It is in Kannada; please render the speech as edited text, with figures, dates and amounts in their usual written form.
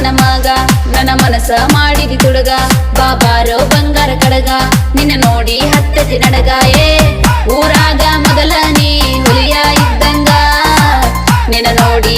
ನನ್ನ ಮಗ ನನ್ನ ಮನಸ ಮಾಡಿದಿ ತುಡುಗ ಬಾಬಾರೋ ಬಂಗಾರ ಕಡಗ ನಿನ್ನ ನೋಡಿ ಹತ್ತತಿ ನಡಗ ಊರಾಗ ಮೊದಲ ನೀ ಹುಲಿಯ ಇದ್ದಂಗ ನಿನ್ನ ನೋಡಿ